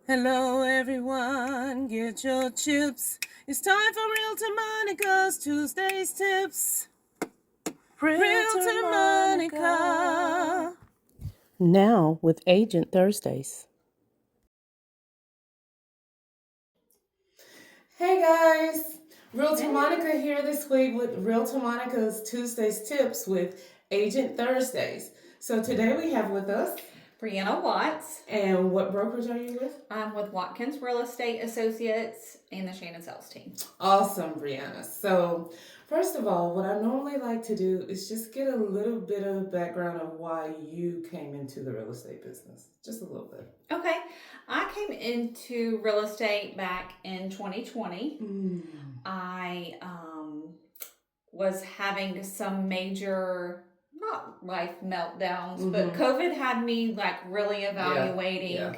Hello everyone, get your chips. It's time for Realtor Monica's Tuesdays Tips. Realtor Monica. Now with Agent Thursdays. Hey guys, Realtor Monica here this week with Realtor Monica's Tuesdays Tips with Agent Thursdays. So today we have with us Briana Watts. And what brokerage are you with? I'm with Watkins Real Estate Associates and the Shannon Sales team. Awesome, Briana. So, first of all, what I normally like to do is just get a little bit of background of why you came into the real estate business. Just a little bit. Okay. I came into real estate back in 2020. I was having some major, not life meltdowns, but COVID had me like really evaluating.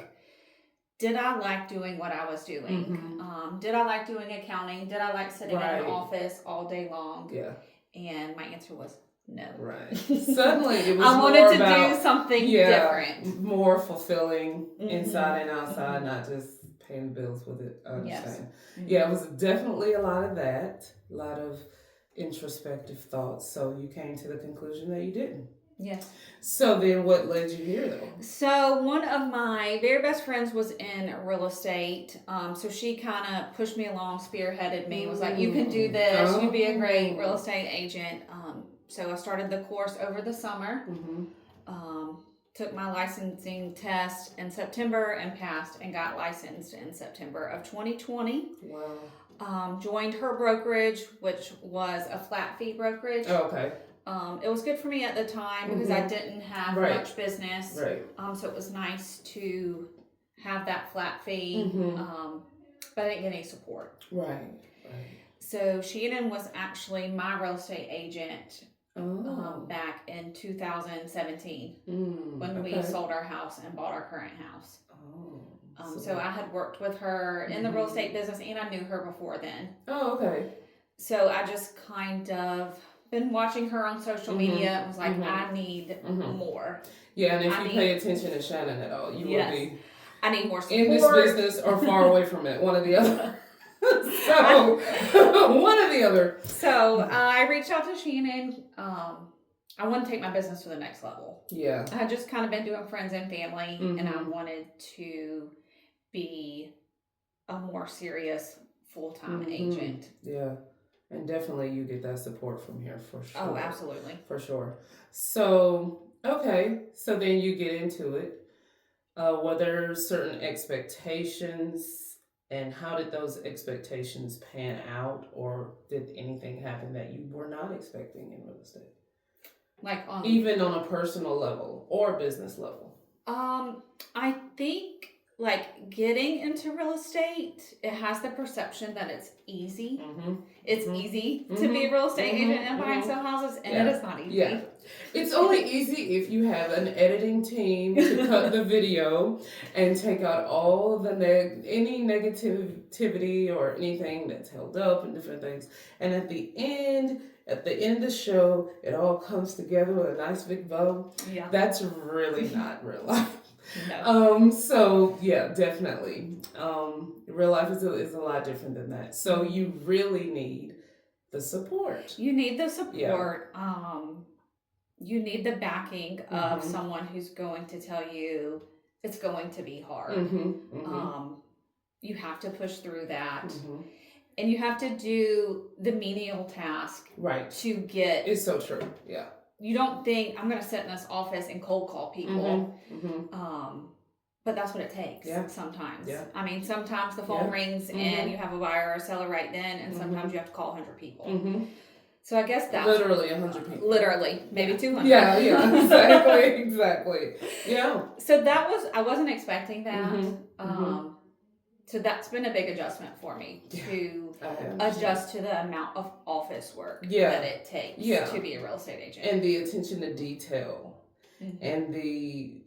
Did I like doing what I was doing? Did I like doing accounting? Did I like sitting in an office all day long? Yeah. And my answer was no. Right. Suddenly it was I wanted to do something different. More fulfilling inside and outside, not just paying bills with it. I understand. Yes. Yeah, it was definitely a lot of that. A lot of introspective thoughts. So you came to the conclusion that you didn't. Yes. So then what led you here though? So one of my very best friends was in real estate. So she kind of pushed me along, spearheaded me, was like, you can do this. You'd be a great real estate agent. So I started the course over the summer. Took my licensing test in September and passed and got licensed in September of 2020. Wow. Joined her brokerage, which was a flat fee brokerage. Oh, okay. It was good for me at the time because I didn't have much business. Right. So it was nice to have that flat fee, but I didn't get any support. Right. So Shannon was actually my real estate agent back in 2017 when we sold our house and bought our current house. So I had worked with her in the real estate business and I knew her before then. Oh, okay. So I just kind of been watching her on social media and was like, I need more. Yeah, and if you pay attention to Shannon at all, you will be I need more support. In this business or far away from it, one or the other. So, one or the other. So, I reached out to Shannon. I want to take my business to the next level. Yeah. I had just kind of been doing friends and family, and I wanted to be a more serious full-time agent. Yeah. And definitely you get that support from here for sure. Oh, absolutely. For sure. So, okay. So then you get into it. Were there certain expectations and how did those expectations pan out, or did anything happen that you were not expecting in real estate? Like even on a personal level or business level? I think like getting into real estate, it has the perception that it's easy. It's easy to be a real estate agent and buy and sell houses, and it is not easy. Yeah. It's only easy if you have an editing team to cut the video and take out all of the any negativity or anything that's held up and different things. And at the end of the show, it all comes together with a nice big bow. Yeah. That's really not real life. No. So yeah, definitely. Real life is a lot different than that. So you really need the support. You need the support. Yeah. You need the backing of someone who's going to tell you it's going to be hard. You have to push through that. And you have to do the menial task. Right. To get. It's so true. Yeah. You don't think I'm going to sit in this office and cold call people. But that's what it takes sometimes. Yeah. I mean, sometimes the phone rings and you have a buyer or a seller right then, and sometimes you have to call 100 people. So I guess that's literally 100 people. Literally, maybe 200. Yeah, exactly. Yeah. So I wasn't expecting that. So that's been a big adjustment for me to adjust to the amount of office work that it takes to be a real estate agent. And the attention to detail and the,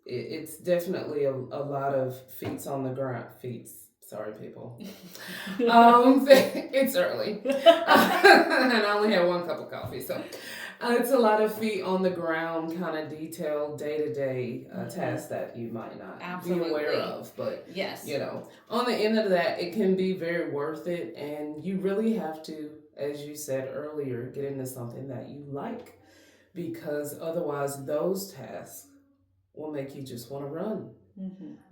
it's definitely a lot of feet on the ground. Sorry, people. It's early. And I only had one cup of coffee. So, It's a lot of feet on the ground, kind of detailed day to day tasks that you might not Absolutely. be aware of. But, Yes. on the end of that, it can be very worth it. And you really have to, as you said earlier, get into something that you like. Because otherwise, those tasks will make you just want to run.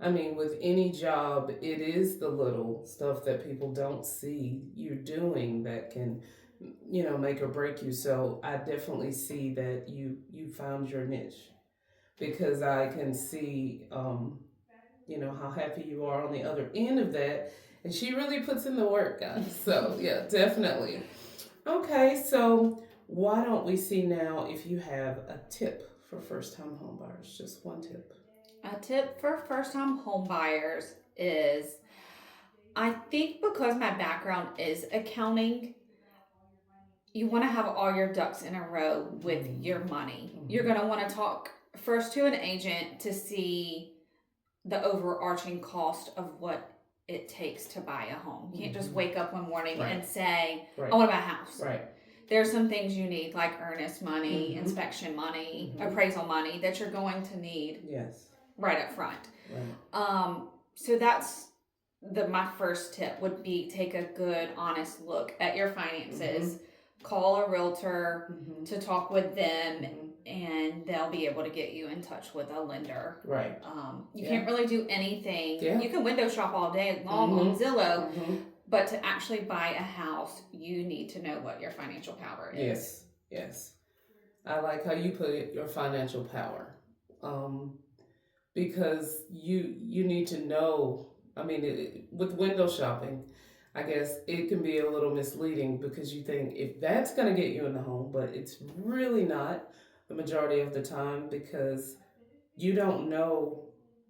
I mean, with any job, it is the little stuff that people don't see you doing that can, make or break you. So I definitely see that you found your niche because I can see, how happy you are on the other end of that, and she really puts in the work, guys. So yeah, definitely. Okay, so why don't we see now if you have a tip for first-time homebuyers? Just one tip. A tip for first time home buyers is I think because my background is accounting, you want to have all your ducks in a row with your money. You're going to want to talk first to an agent to see the overarching cost of what it takes to buy a home. You can't just wake up one morning and say, I want to buy a house. Right. There's some things you need, like earnest money, inspection money, appraisal money that you're going to need. Yes. Right up front. Right. So that's my first tip would be take a good, honest look at your finances. Call a realtor to talk with them, and they'll be able to get you in touch with a lender. Right. You can't really do anything. Yeah. You can window shop all day long on Zillow, but to actually buy a house, you need to know what your financial power is. Yes. Yes. I like how you put it, your financial power. Because you need to know. I mean, with window shopping, I guess it can be a little misleading because you think if that's going to get you in the home, but it's really not the majority of the time because you don't know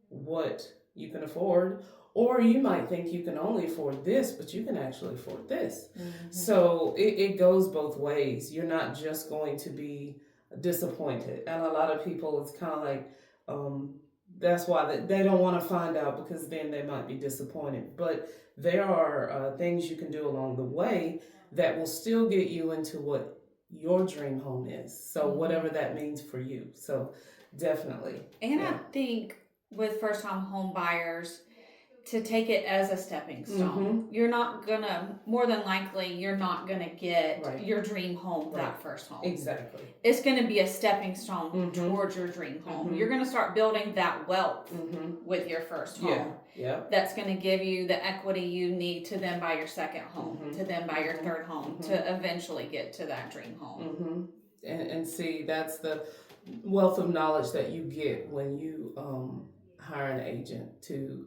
what you can afford, or you might think you can only afford this, but you can actually afford this. So it goes both ways. You're not just going to be disappointed, and a lot of people, it's kind of like that's why they don't want to find out because then they might be disappointed. But there are things you can do along the way that will still get you into what your dream home is. So whatever that means for you. So definitely. And I think with first time home buyers, to take it as a stepping stone. You're not gonna, more than likely, you're not gonna get your dream home that first home. Exactly. It's gonna be a stepping stone towards your dream home. You're gonna start building that wealth with your first home. Yeah. That's gonna give you the equity you need to then buy your second home, to then buy your third home, to eventually get to that dream home. And see, that's the wealth of knowledge that you get when you hire an agent to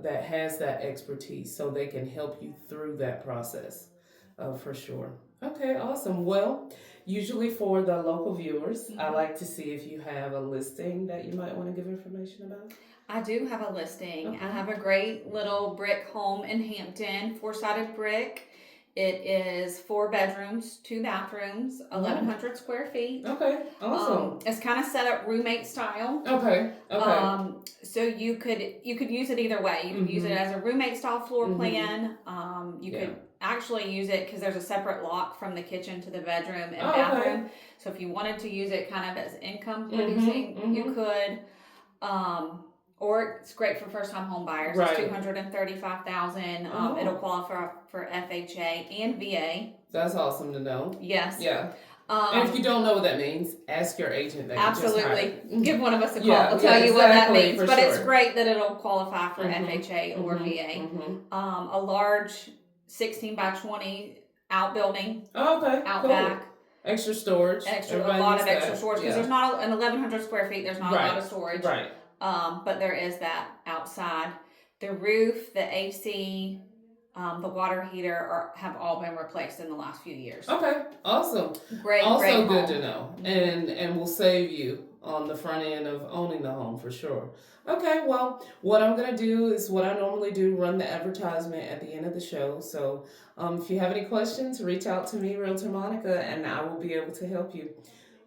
that has that expertise so they can help you through that process for sure. Okay, awesome. Well, usually for the local viewers, I like to see if you have a listing that you might want to give information about. I do have a listing. I have a great little brick home in Hampton, 4-sided brick. It is 4 bedrooms, 2 bathrooms, 1,100 square feet. Okay, awesome. It's kind of set up roommate style. Okay. So you could use it either way. You could use it as a roommate style floor plan. You could actually use it because there's a separate lock from the kitchen to the bedroom and bathroom. Okay. So if you wanted to use it kind of as income producing, you could. Or it's great for first-time home buyers. Right. It's $235,000. It'll qualify for FHA and VA. That's awesome to know. Yes. Yeah. And if you don't know what that means, ask your agent. That absolutely. Give one of us a call. We'll tell you what that means. But it's great that it'll qualify for FHA or VA. A large 16 by 20 outbuilding. Out back. Extra storage. A lot of extra storage because there's not an 1,100 square feet. There's not a lot of storage. Right. But there is that outside. The roof, the AC, the water heater have all been replaced in the last few years. Okay, awesome. Great. Also good to know, and will save you on the front end of owning the home for sure. Okay, well, what I'm gonna do is what I normally do: run the advertisement at the end of the show. So, if you have any questions, reach out to me, Realtor Monica, and I will be able to help you.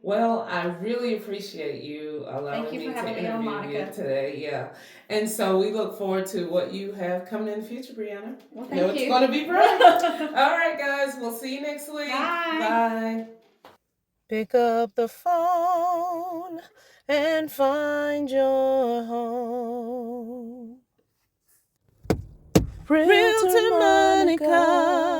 Well, I really appreciate you allowing me to interview you today. Yeah. And so we look forward to what you have coming in the future, Briana. Well, thank you. It's going to be bright. All right, guys. We'll see you next week. Bye. Bye. Pick up the phone and find your home. Realtor Monica.